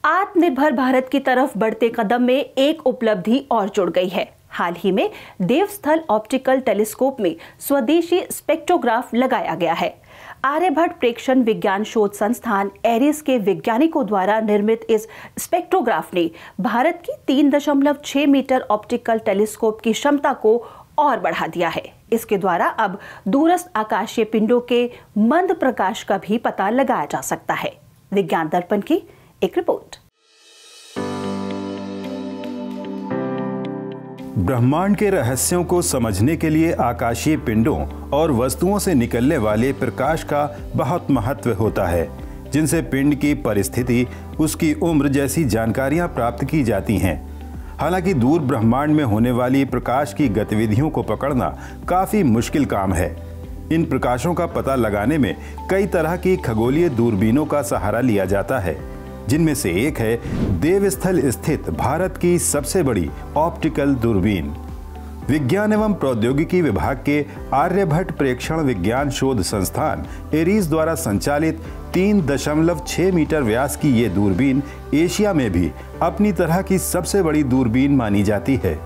आत्मनिर्भर भारत की तरफ बढ़ते कदम में एक उपलब्धि और जुड़ गई है। हाल ही में देवस्थल ऑप्टिकल टेलीस्कोप में स्वदेशी स्पेक्ट्रोग्राफ लगाया गया है। आर्यभट्ट प्रेक्षण विज्ञान शोध संस्थान एरीज के वैज्ञानिकों द्वारा निर्मित इस स्पेक्ट्रोग्राफ ने भारत की 3.6 मीटर ऑप्टिकल टेलीस्कोप की क्षमता को और बढ़ा दिया है। इसके द्वारा अब दूरस्थ आकाशीय पिंडों के मंद प्रकाश का भी पता लगाया जा सकता है। विज्ञान दर्पण की एक रिपोर्ट। ब्रह्मांड के रहस्यों को समझने के लिए आकाशीय पिंडों और वस्तुओं से निकलने वाले प्रकाश का बहुत महत्व होता है, जिनसे पिंड की परिस्थिति, उसकी उम्र जैसी जानकारियां प्राप्त की जाती हैं। हालांकि दूर ब्रह्मांड में होने वाली प्रकाश की गतिविधियों को पकड़ना काफी मुश्किल काम है। इन प्रकाशों का पता लगाने में कई तरह की खगोलीय दूरबीनों का सहारा लिया जाता है, जिनमें से एक है देवस्थल स्थित भारत की सबसे बड़ी ऑप्टिकल दूरबीन। विज्ञान एवं प्रौद्योगिकी विभाग के आर्यभट्ट प्रेक्षण विज्ञान शोध संस्थान एरीज द्वारा संचालित 3.6 मीटर व्यास की ये दूरबीन एशिया में भी अपनी तरह की सबसे बड़ी दूरबीन मानी जाती है।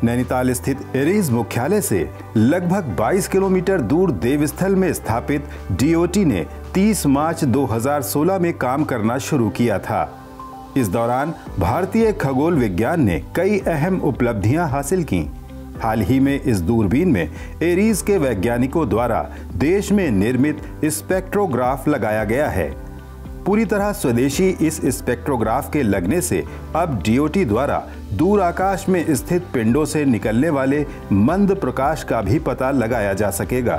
नैनीताल स्थित एरीज मुख्यालय से लगभग 22 किलोमीटर दूर देवस्थल में स्थापित डीओटी ने 30 मार्च 2016 में काम करना शुरू किया था। इस दौरान भारतीय खगोल विज्ञान ने कई अहम उपलब्धियां हासिल की। हाल ही में इस दूरबीन में एरीज के वैज्ञानिकों द्वारा देश में निर्मित स्पेक्ट्रोग्राफ लगाया गया है। पूरी तरह स्वदेशी इस स्पेक्ट्रोग्राफ के लगने से अब डीओटी द्वारा दूर आकाश में स्थित पिंडों से निकलने वाले मंद प्रकाश का भी पता लगाया जा सकेगा।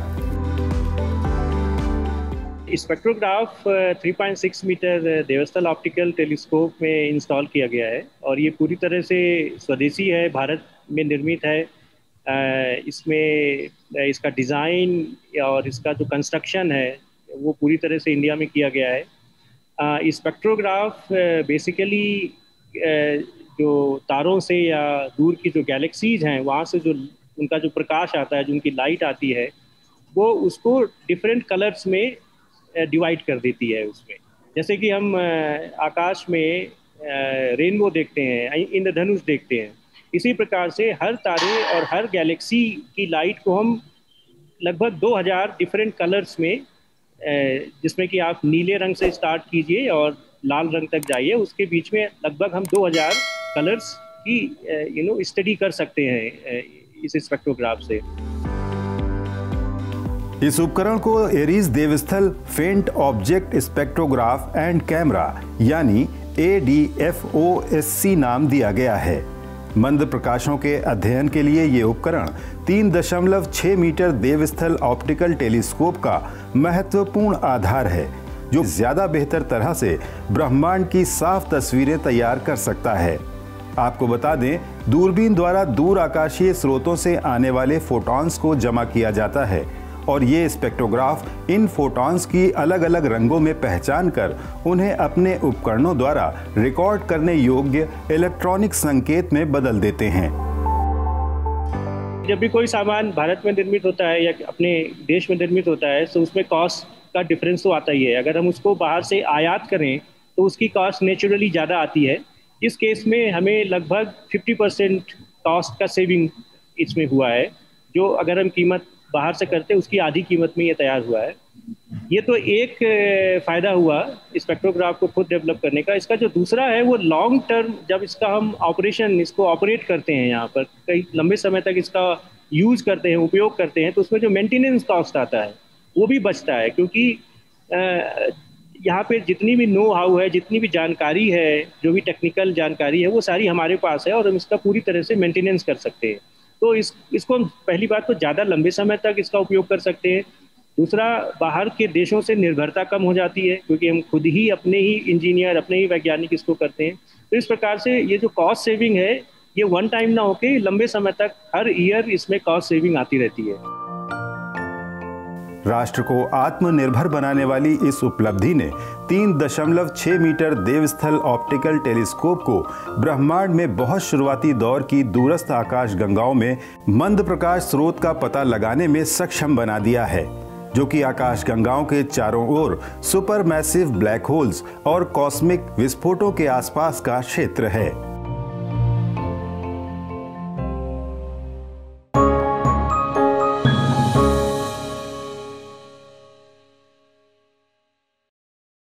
स्पेक्ट्रोग्राफ 3.6 मीटर देवस्थल ऑप्टिकल टेलीस्कोप में इंस्टॉल किया गया है और ये पूरी तरह से स्वदेशी है, भारत में निर्मित है। इसमें इसका डिज़ाइन और इसका जो कंस्ट्रक्शन है वो पूरी तरह से इंडिया में किया गया है। स्पेक्ट्रोग्राफ बेसिकली जो तारों से या दूर की जो गैलेक्सीज हैं वहाँ से जो उनका जो प्रकाश आता है, जो उनकी लाइट आती है, वो उसको डिफरेंट कलर्स में डिवाइड कर देती है। उसमें जैसे कि हम आकाश में रेनबो देखते हैं, इंद्रधनुष देखते हैं, इसी प्रकार से हर तारे और हर गैलेक्सी की लाइट को हम लगभग 2000 डिफरेंट कलर्स में, जिसमें कि आप नीले रंग से स्टार्ट कीजिए और लाल रंग तक जाइए, उसके बीच में लगभग हम 2000 कलर्स की स्टडी कर सकते हैं इस स्पेक्ट्रोग्राफ से। इस उपकरण को एरीज देवस्थल फेंट ऑब्जेक्ट स्पेक्ट्रोग्राफ एंड कैमरा यानी ADFOSC नाम दिया गया है। मंद प्रकाशों के अध्ययन के लिए ये उपकरण 3.6 मीटर देवस्थल ऑप्टिकल टेलीस्कोप का महत्वपूर्ण आधार है, जो ज्यादा बेहतर तरह से ब्रह्मांड की साफ तस्वीरें तैयार कर सकता है। आपको बता दें, दूरबीन द्वारा दूर आकाशीय स्रोतों से आने वाले फोटॉन्स को जमा किया जाता है और ये स्पेक्ट्रोग्राफ इन फोटॉन्स की अलग अलग रंगों में पहचान कर उन्हें अपने उपकरणों द्वारा रिकॉर्ड करने योग्य इलेक्ट्रॉनिक संकेत में बदल देते हैं। जब भी कोई सामान भारत में निर्मित होता है या अपने देश में निर्मित होता है तो उसमें कॉस्ट का डिफरेंस तो आता ही है। अगर हम उसको बाहर से आयात करें तो उसकी कॉस्ट नेचुरली ज़्यादा आती है। इस केस में हमें लगभग 50% कॉस्ट का सेविंग इसमें हुआ है, जो अगर हम कीमत बाहर से करते उसकी आधी कीमत में ये तैयार हुआ है। ये तो एक फ़ायदा हुआ स्पेक्ट्रोग्राफ को खुद डेवलप करने का। इसका जो दूसरा है वो लॉन्ग टर्म, जब इसका हम इसको ऑपरेट करते हैं, यहाँ पर कई लंबे समय तक इसका यूज़ करते हैं, उपयोग करते हैं, तो उसमें जो मेंटेनेंस कॉस्ट आता है वो भी बचता है, क्योंकि यहाँ पे जितनी भी नो हाउ है, जितनी भी जानकारी है, जो भी टेक्निकल जानकारी है, वो सारी हमारे पास है और हम इसका पूरी तरह से मेंटेनेंस कर सकते हैं। तो इसको हम पहली बात तो ज़्यादा लंबे समय तक इसका उपयोग कर सकते हैं। दूसरा, बाहर के देशों से निर्भरता कम हो जाती है, क्योंकि हम खुद ही अपने ही इंजीनियर, अपने ही वैज्ञानिक इसको करते हैं। तो इस प्रकार से ये जो कॉस्ट सेविंग है, ये वन टाइम ना होके लंबे समय तक हर ईयर इसमें कॉस्ट सेविंग आती रहती है। राष्ट्र को आत्मनिर्भर बनाने वाली इस उपलब्धि ने 3.6 मीटर देवस्थल ऑप्टिकल टेलीस्कोप को ब्रह्मांड में बहुत शुरुआती दौर की दूरस्थ आकाश गंगाओं में मंद प्रकाश स्रोत का पता लगाने में सक्षम बना दिया है। जो कि आकाशगंगाओं के चारों ओर सुपर मैसिव ब्लैक होल्स और कॉस्मिक विस्फोटों के आसपास का क्षेत्र है।